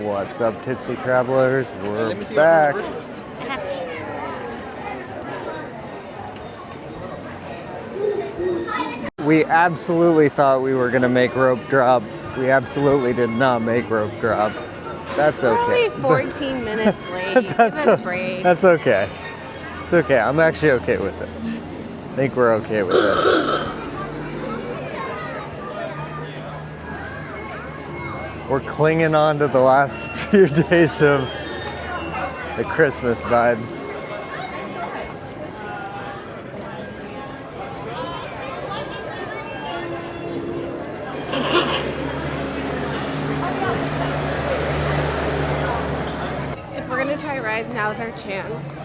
What's up, Tipsy Travelers? We're back. We absolutely thought we were gonna make rope drop. We absolutely did not make rope drop. That's okay. We're only 14 minutes late. That's a break. That's okay. It's okay. I'm actually okay with it. I think we're okay with it. We're clinging on to the last few days of the Christmas vibes. If we're gonna try Rise, now's our chance.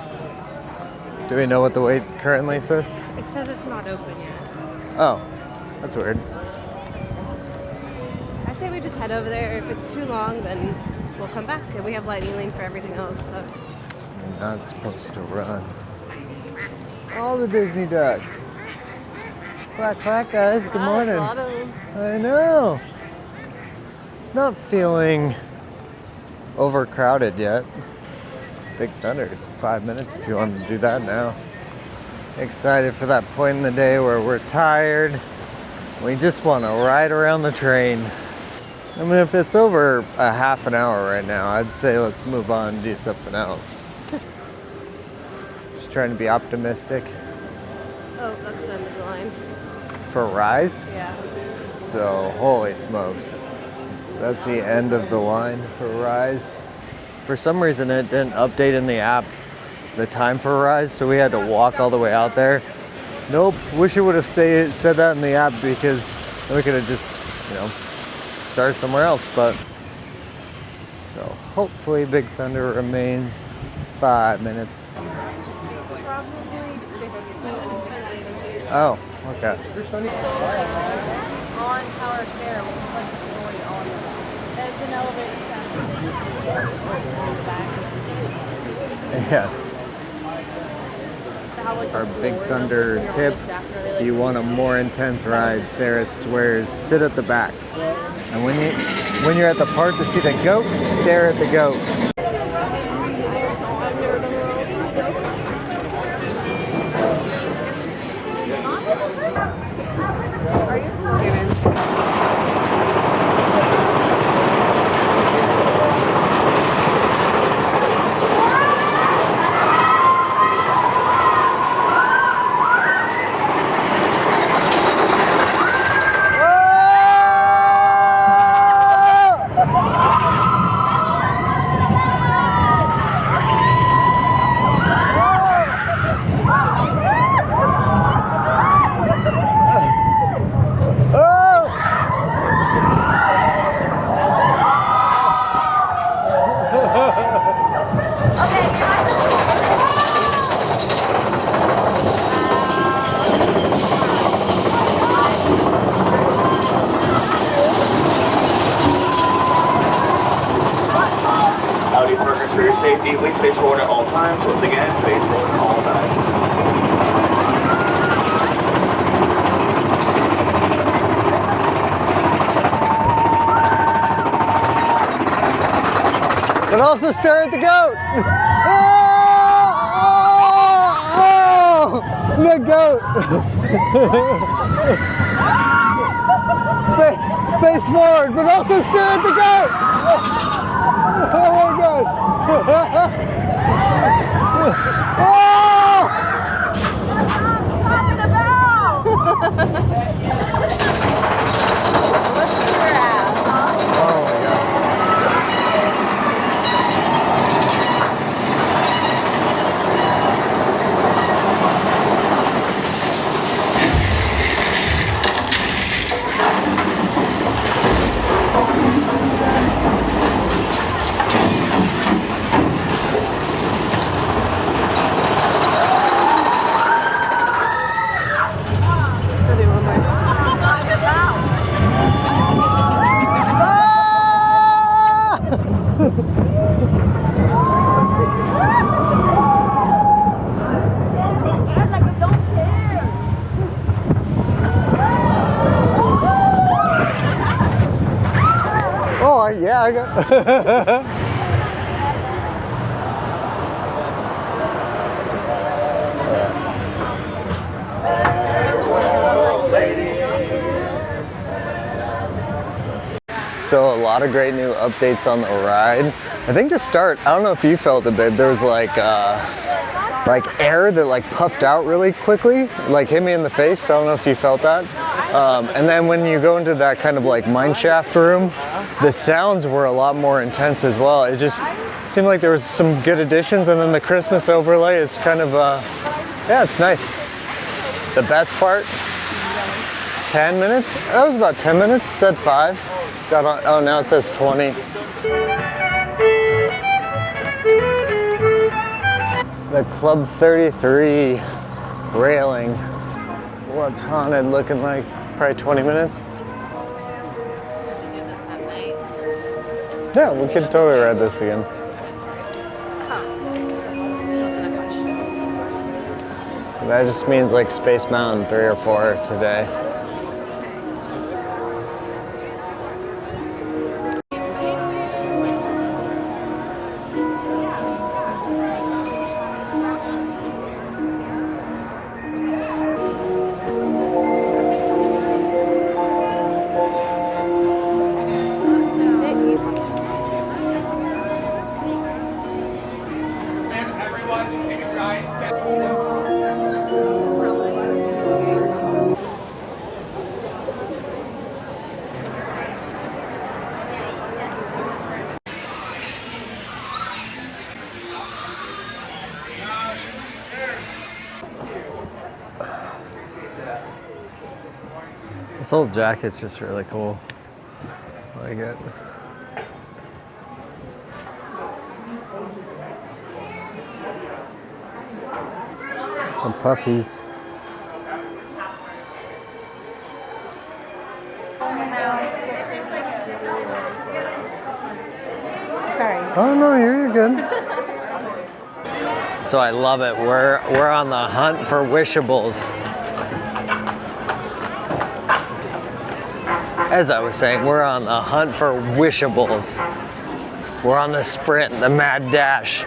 Do we know what the wait currently says? It says it's not open yet. Oh, that's weird. I say we just head over there. If it's too long, then we'll come back. And we have lightning lane for everything else. So. You're not supposed to run. All the Disney ducks. Quack, quack, guys. Good morning. A lot of them. I know. It's not feeling overcrowded yet. Big Thunder is 5 minutes if you want to do that now. Excited for that point in the day where we're tired. We just want to ride around the train. I mean, if it's over a half an hour right now, I'd say let's move on and do something else. Just trying to be optimistic. Oh, that's the end of the line. For Rise? Yeah. So, holy smokes. That's the end of the line for Rise. For some reason, it didn't update in the app the time for Rise, so we had to walk all the way out there. Nope, wish it would have said that in the app, because then we could have just, started somewhere else. But so hopefully Big Thunder remains 5 minutes. Oh, okay. On Tower Fair, we put the story on it. There's an elevator Yes. Our Big Thunder tip, if you want a more intense ride, Sarah swears, sit at the back. And when you're at the park to see the goat, stare at the goat. Safety, please face forward at all times. Once again, face forward at all times. But also stare at the goat! The goat! Face forward, but also stare at the goat! Oh my God! Oh, yeah, I got. So a lot of great new updates on the ride. I think to start, I don't know if you felt it, babe, there was like air that like puffed out really quickly, like hit me in the face. I don't know if you felt that. And then when you go into that kind of like mine shaft room, the sounds were a lot more intense as well. It just seemed like there was some good additions, and then the Christmas overlay is kind of, yeah, it's nice. The best part, 10 minutes? That was about 10 minutes, said 5. Got on, oh, now it says 20. The Club 33 railing. What's haunted looking like? Probably 20 minutes. Yeah, we could totally ride this again. That just means like Space Mountain 3 or 4 today. This whole jacket's just really cool. I like it. The puffies. Sorry. Oh no, you're good. So I love it. We're on the hunt for Wishables. As I was saying, we're on the hunt for Wishables. We're on the sprint, the mad dash,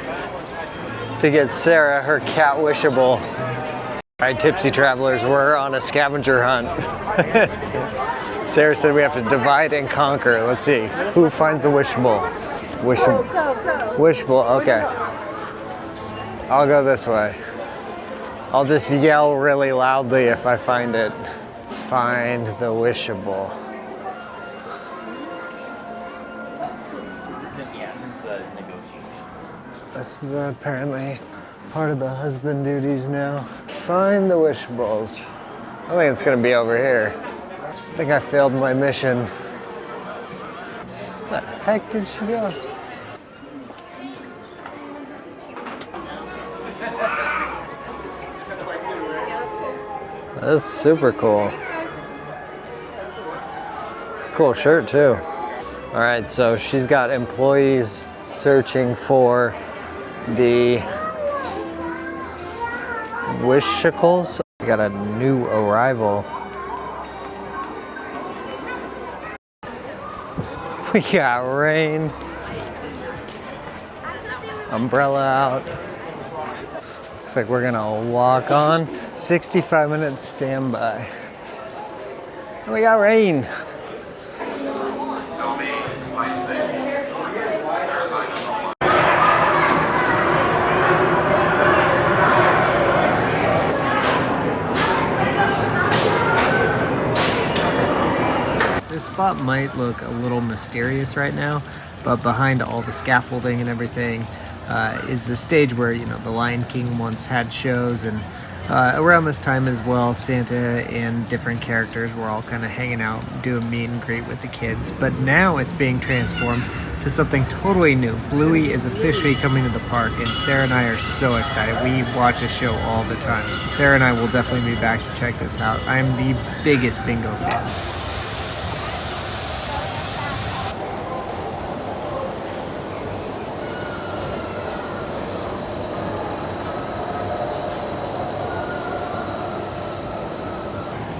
to get Sarah her cat Wishable. All right, tipsy travelers, we're on a scavenger hunt. Sarah said we have to divide and conquer. Let's see, who finds the Wishable? Wishable. Go. Wishable, okay. I'll go this way. I'll just yell really loudly if I find it. Find the Wishable. This is apparently part of the husband duties now. Find the Wishables. I think it's gonna be over here. I think I failed my mission. Where the heck did she go? That's super cool. It's a cool shirt too. All right, so she's got employees searching for the Wishables. We got a new arrival. We got rain. Umbrella out. Looks like we're gonna walk on. 65 minutes standby. And we got rain. This spot might look a little mysterious right now, but behind all the scaffolding and everything is the stage where, you know, the Lion King once had shows, and around this time as well, Santa and different characters were all kind of hanging out, doing meet and greet with the kids. But now it's being transformed to something totally new. Bluey is officially coming to the park, and Sarah and I are so excited. We watch this show all the time. Sarah and I will definitely be back to check this out. I'm the biggest bingo fan.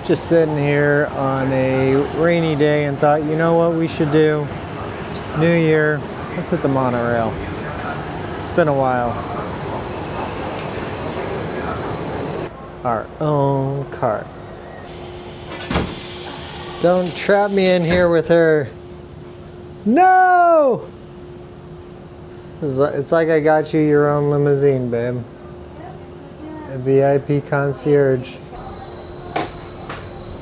Just sitting here on a rainy day and thought, you know what we should do? New Year. Let's hit the monorail. It's been a while. Our own cart. Don't trap me in here with her. No! It's like I got you your own limousine, babe. A VIP concierge.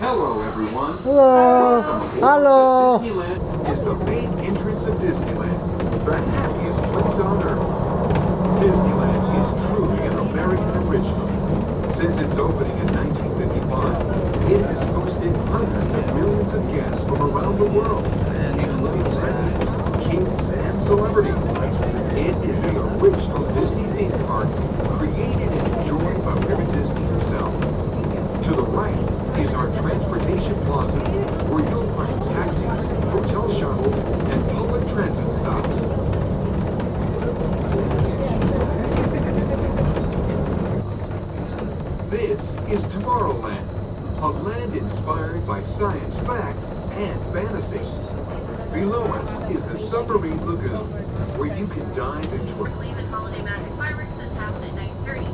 Hello, everyone. Hello. Hello. Disneyland is the main entrance of Disneyland, the happiest place on earth. Disneyland is truly an American original. Since its opening in 1955, it has hosted hundreds of millions of guests from around the world, including presidents, kings, and celebrities. It is the original Disney theme park, created and enjoyed by Walt Disney himself. To the right is our transportation plaza, where you'll find taxis, hotel shuttles, and public transit stops. This is Tomorrowland, a land inspired by science fact and fantasy. Below us is the Submarine Lagoon, where you can dive into a Believe in Holiday Magic Fireworks that's happening at 9:30.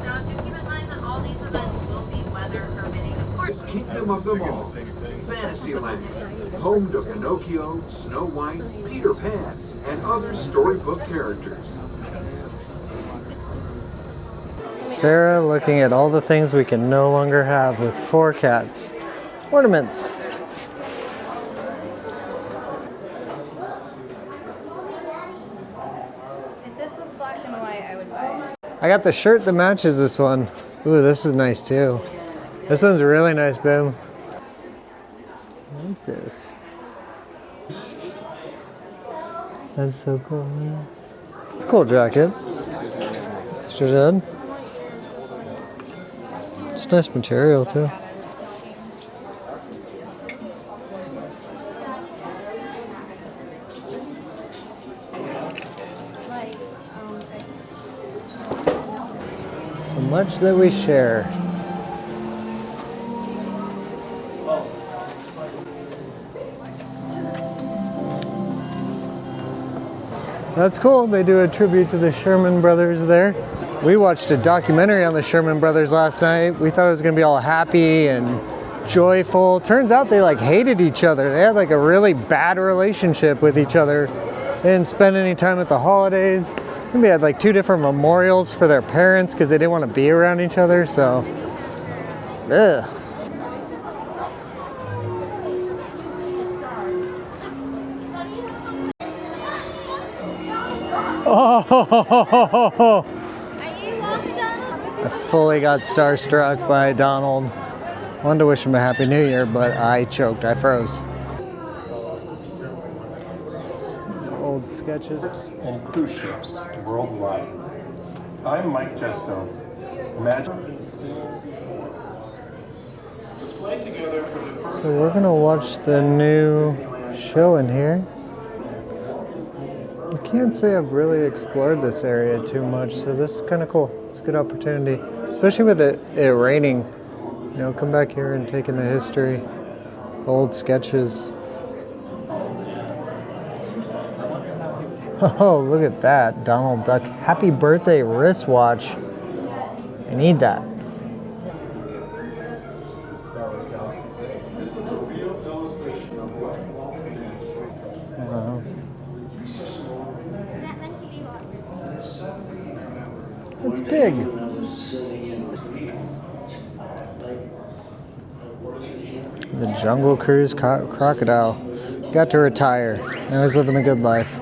Now, do keep in mind that all these events will be weather permitting, of course. Kingdom of them all, Fantasyland, home to Pinocchio, Snow White, Peter Pan, and other storybook characters. Sarah looking at all the things we can no longer have with 4 cats. Ornaments. If this was black and white, I would buy it. I got the shirt that matches this one. Ooh, this is nice too. This one's really nice, babe. I like this. That's so cool, man. It's a cool jacket. Sure did. It's nice material too. So much that we share. That's cool. They do a tribute to the Sherman Brothers there. We watched a documentary on the Sherman Brothers last night. We thought it was gonna be all happy and joyful. Turns out they like hated each other. They had like a really bad relationship with each other. They didn't spend any time at the holidays. I think they had like 2 different memorials for their parents because they didn't want to be around each other, so. Ugh. Oh! I fully got starstruck by Donald. Wanted to wish him a Happy New Year, but I choked. I froze. Some old sketches. And cruise ships worldwide. I'm Mike Testo. Imagine. Displayed together for the first So we're gonna watch the new show in here. I can't say I've really explored this area too much, so this is kind of cool. It's a good opportunity, especially with it raining. You know, come back here and take in the history, old sketches. Oh, look at that, Donald Duck. Happy birthday wristwatch. I need that. Wow. It's big. The Jungle Cruise crocodile got to retire. Now he's living the good life.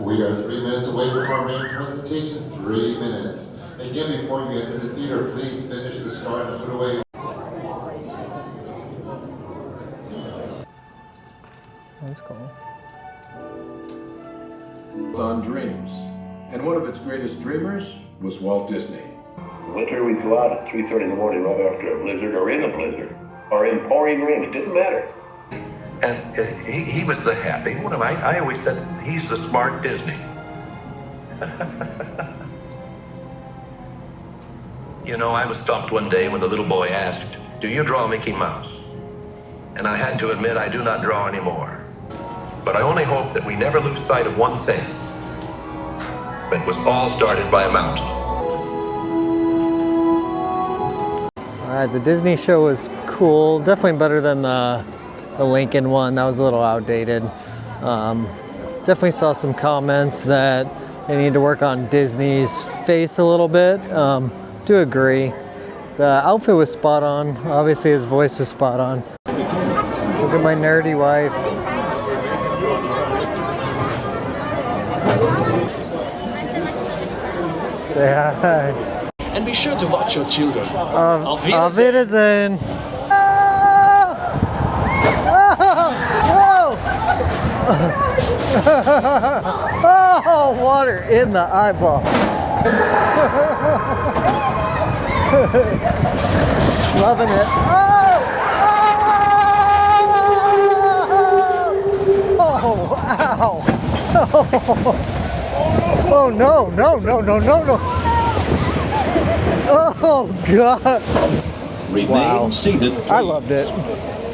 We are 3 minutes away from our main presentation. 3 minutes. Again, before you enter the theater, please finish this card and put away. That's cool. On dreams, and one of its greatest dreamers was Walt Disney. Winter, we'd go out at 3:30 in the morning right after a blizzard, or in a blizzard, or in pouring rain. It didn't matter. And he was the happy one. I always said he's the smart Disney. You know, I was stopped one day when the little boy asked, "Do you draw Mickey Mouse?" And I had to admit I do not draw anymore. But I only hope that we never lose sight of one thing. It was all started by a mouse. All right, the Disney show was cool. Definitely better than the Lincoln one. That was a little outdated. Definitely saw some comments that they need to work on Disney's face a little bit. Do agree. The outfit was spot on. Obviously his voice was spot on. Look at my nerdy wife. Say hi. And be sure to watch your children. Auf Wiedersehen. Oh, water in the eyeball. Loving it. Oh, ow. Oh, no, no, no, no, no, no. Oh, God. Remain seated, please. I loved it.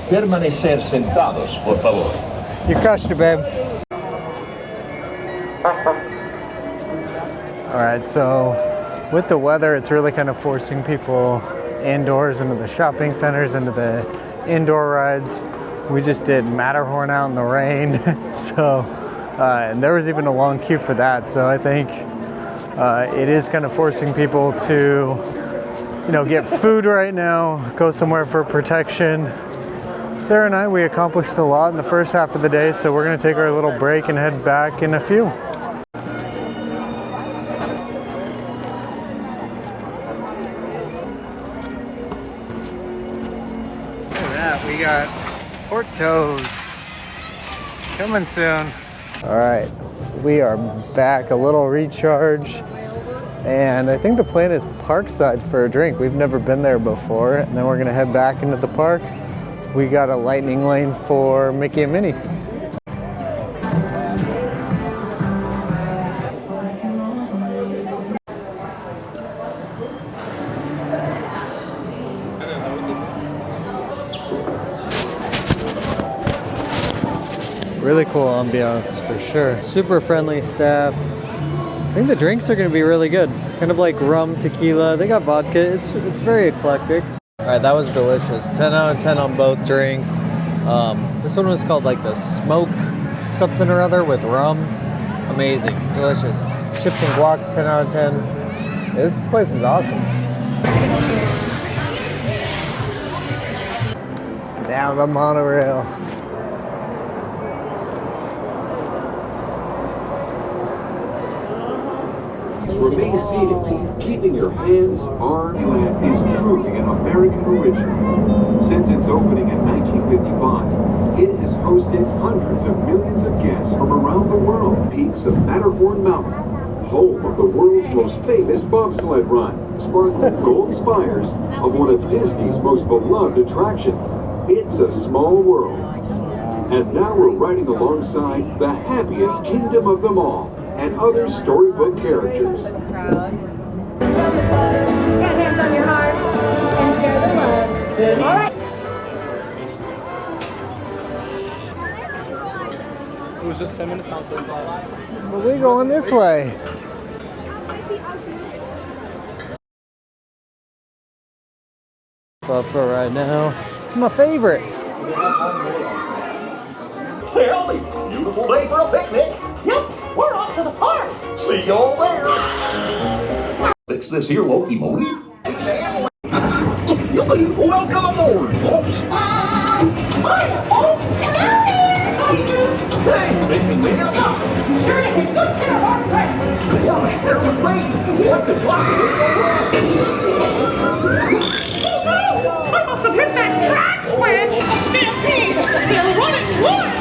Permanecer sentados, por favor. You crushed it, babe. All right, so with the weather, it's really kind of forcing people indoors into the shopping centers, into the indoor rides. We just did Matterhorn out in the rain. So, and there was even a long queue for that. So I think it is kind of forcing people to, you know, get food right now, go somewhere for protection. Sarah and I, we accomplished a lot in the first half of the day, so we're gonna take our little break and head back in a few. Look at that, we got Portos coming soon. All right, we are back, a little recharge. And I think the plan is Parkside for a drink. We've never been there before. And then we're gonna head back into the park. We got a lightning lane for Mickey and Minnie. Really cool ambiance for sure. Super friendly staff. I think the drinks are gonna be really good. Kind of like rum, tequila. They got vodka. It's very eclectic. All right, that was delicious. 10 out of 10 on both drinks. This one was called like the smoke something or other with rum. Amazing, delicious. Chips and guac, 10 out of 10. This place is awesome. Down the monorail. Remain seated. Keeping your hands, arms, land is truly an American original. Since its opening in 1955, it has hosted hundreds of millions of guests from around the world. Peaks of Matterhorn Mountain, home of the world's most famous bobsled run, sparkle gold spires of one of Disney's most beloved attractions. It's a small world. And now we're riding alongside the happiest kingdom of them all, and other storybook characters. Put hands on your heart and share the love. All right. It was just 7 minutes out there. But we going this way. But for right now, it's my favorite. Tell me, beautiful day for a picnic. Yep, we're off to the park. See y'all there. Fix this here locomotive. Welcome aboard, folks. Hey, making me up. Sure, it's good to our friend. Why, there was rain. What could possibly go wrong? I must have hit that track switch. It's a stampede. They're running wild.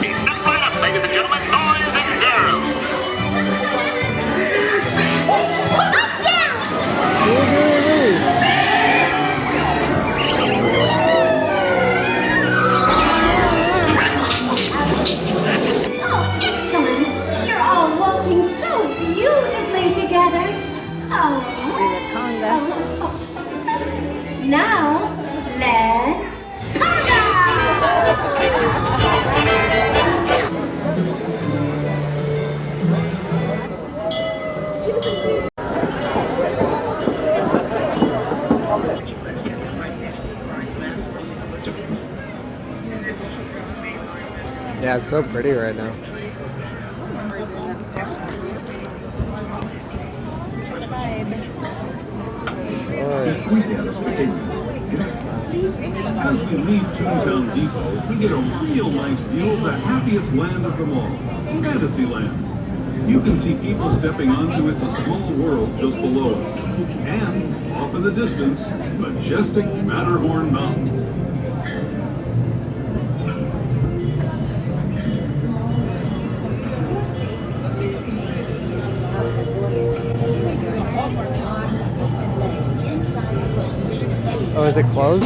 Ladies and gentlemen, boys and girls. Oh, excellent. You're all waltzing so beautifully together. Oh. Now, let's conga! Yeah, it's so pretty right now. As we leave Toontown Depot, we get a real nice view of the happiest land of them all, Fantasyland. You can see people stepping onto It's a Small World just below us. And, off in the distance, majestic Matterhorn Mountain. Oh, is it closed?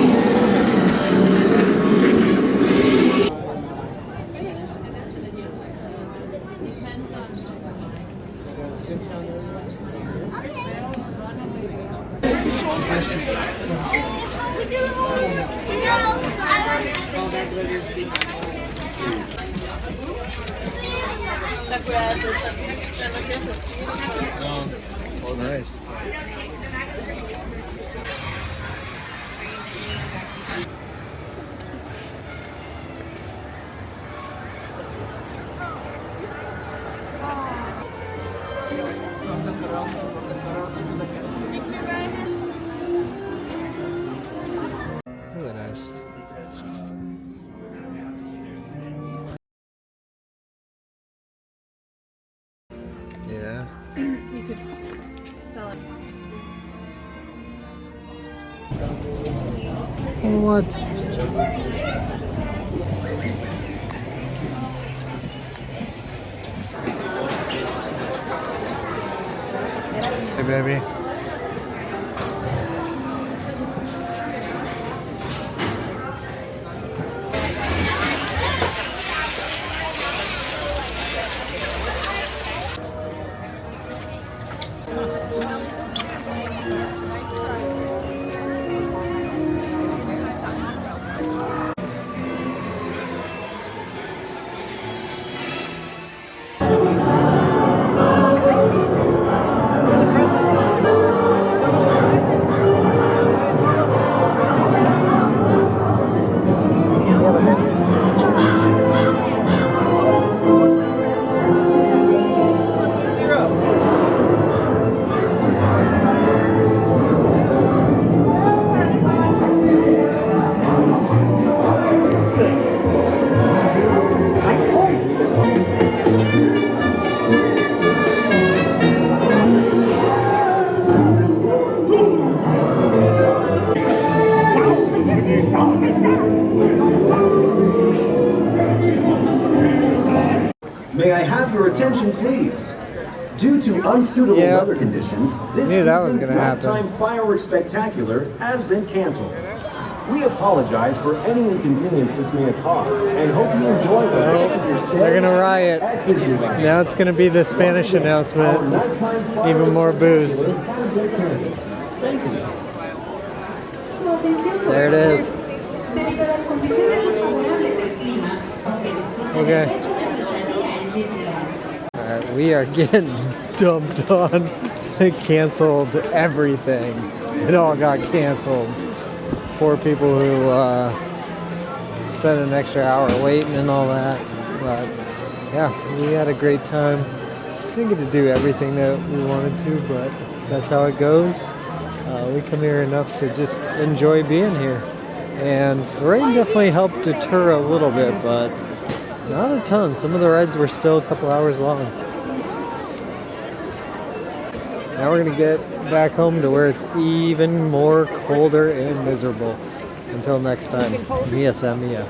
Oh, nice. Really nice. Yeah. You could sell it. What? Hey, baby. May I have your attention, please? Due to unsuitable weather conditions, this evening's nighttime fireworks spectacular has been canceled. We apologize for any inconvenience this may have caused, and hope you enjoy the rest of your stay. They're gonna riot. At Disneyland. Now it's gonna be the Spanish announcement. Even more booze. There it is. Okay. Alright, we are getting dumped on. They canceled everything. It all got canceled. Poor people who spent an extra hour waiting and all that. But yeah, we had a great time. Didn't get to do everything that we wanted to, but that's how it goes. We come here enough to just enjoy being here. And the rain definitely helped deter a little bit, but not a ton. Some of the rides were still a couple hours long. Now we're gonna get back home to where it's even more colder and miserable. Until next time, Mia Samia.